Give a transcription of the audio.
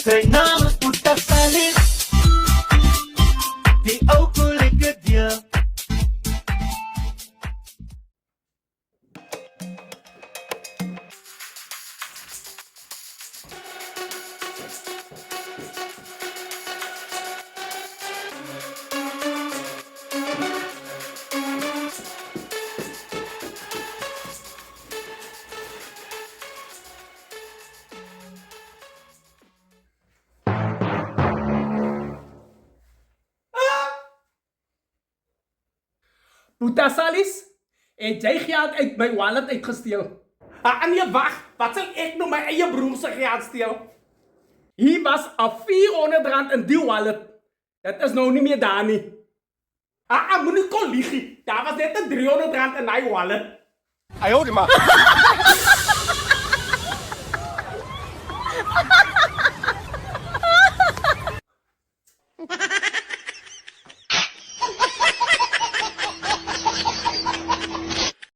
Zijn naam is Puta Salis, die ook wil ik het je. Boeta Salis, het jy geld uit my wallet uitgesteel? Nee, wacht. Wat zal ik nou mijn eigen broer zijn geld stelen? Hier was al R400 in die wallet. Dit is nou nie meer daar nie. Moet niet kon liegen. Daar was net een R300 in mijn wallet. Hij hoorde maar.